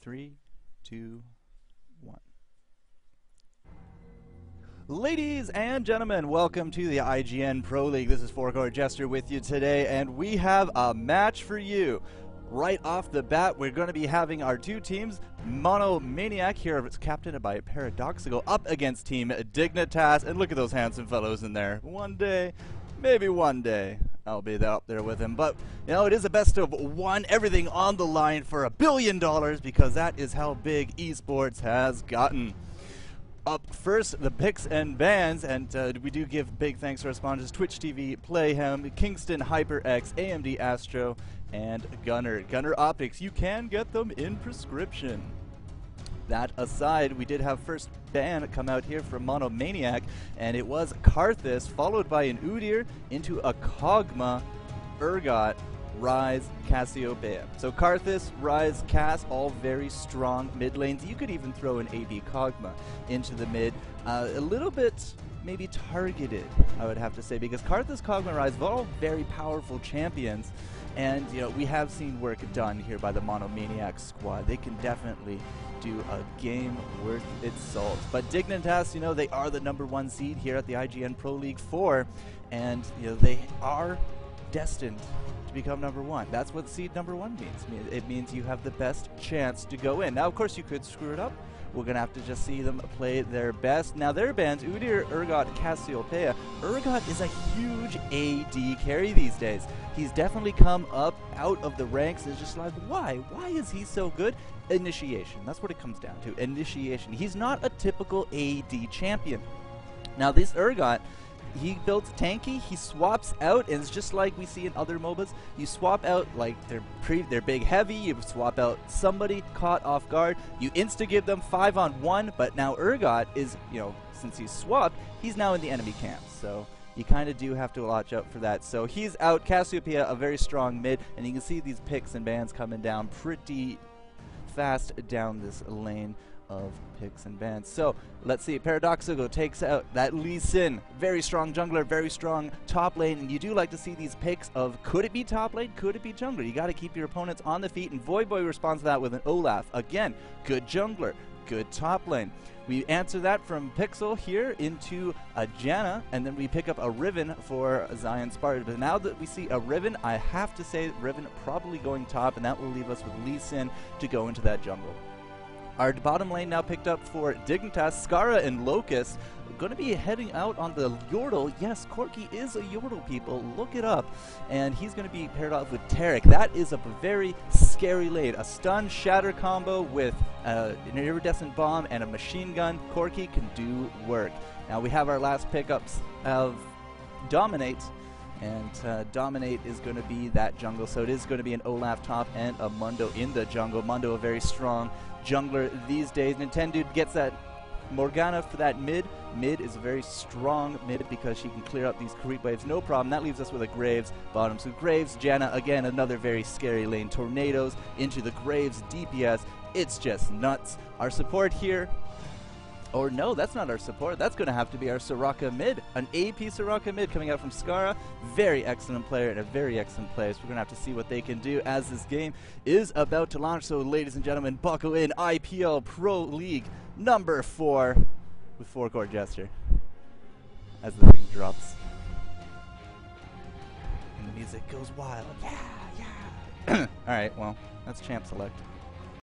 3, 2, 1. Ladies and gentlemen, welcome to the IGN Pro League. This is FourCourtJester with you today, and we have a match for you. Right off the bat, we're going to be having our two teams, Monomaniac, here it's captained by Paradoxical, up against Team Dignitas, and look at those handsome fellows in there. One day, maybe one day, I'll be up there with him. But, you know, it is a best of one, everything on the line for $1 billion, because that is how big esports has gotten. Up first, the picks and bans, and we do give big thanks to our sponsors, Twitch TV, Playhem, Kingston, HyperX, AMD Astro, and Gunner. Gunner Optics, you can get them in prescription. That aside, we did have first ban come out here from Monomaniac, and it was Karthus, followed by an Udyr into a Kog'Maw, Urgot, Ryze, Cassiopeia. So Karthus, Ryze, Cass, all very strong mid lanes. You could even throw an AD Kog'Maw into the mid. A little bit maybe targeted, I would have to say, because Karthus, Kog'Maw, Ryze are all very powerful champions. And, you know, we have seen work done here by the Monomaniac squad. They can definitely do a game worth its salt. But Dignitas, you know, they are the #1 seed here at the IGN Pro League 4. And, you know, they are destined to become #1. That's what seed #1 means. It means you have the best chance to go in. Now, of course, you could screw it up. We're going to have to just see them play their best. Now, their bans, Udyr, Urgot, Cassiopeia. Urgot is a huge AD carry these days. He's definitely come up out of the ranks. It's just like, why? Why is he so good? Initiation. That's what it comes down to. Initiation. He's not a typical AD champion. Now, this Urgot, he builds tanky, he swaps out, and it's just like we see in other MOBAs. You swap out like their big heavy, you swap out somebody caught off guard, you insta-give them 5-on-1, but now Urgot is, you know, since he's swapped, he's now in the enemy camp. So you kind of do have to watch out for that. So he's out. Cassiopeia, a very strong mid, and you can see these picks and bans coming down pretty fast down this lane of picks and bans. So let's see, Paradoxical takes out that Lee Sin, very strong jungler, very strong top lane, and you do like to see these picks of could it be top lane, could it be jungler? You got to keep your opponents on the feet, and Voyboy responds to that with an Olaf. Again, good jungler, good top lane. We answer that from Pixel here into a Janna, and then we pick up a Riven for Zion Sparta. But now that we see a Riven, I have to say Riven probably going top, and that will leave us with Lee Sin to go into that jungle. Our bottom lane now picked up for Dignitas, Skara and Locust. We're going to be heading out on the Yordle. Yes, Corki is a Yordle, people. Look it up. And he's going to be paired off with Taric. That is a very scary lane. A stun shatter combo with an iridescent bomb and a machine gun. Corki can do work. Now we have our last pickups of Dominate. And Dominate is going to be that jungle. So it is going to be an Olaf top and a Mundo in the jungle. Mundo, a very strong jungler these days. Nintendo gets that Morgana for that mid. Mid is a very strong mid because she can clear up these creep waves, no problem. That leaves us with a Graves bottom. So Graves, Janna, again, another very scary lane. Tornadoes into the Graves DPS. It's just nuts. Our support here, or no, that's not our support. That's going to have to be our Soraka mid. An AP Soraka mid coming out from Skara. Very excellent player and a very excellent player. So we're going to have to see what they can do as this game is about to launch. So ladies and gentlemen, buckle in. IPL Pro League #4 with FourCourtJester as the thing drops. And the music goes wild. Yeah, yeah. Alright, well, that's champ select.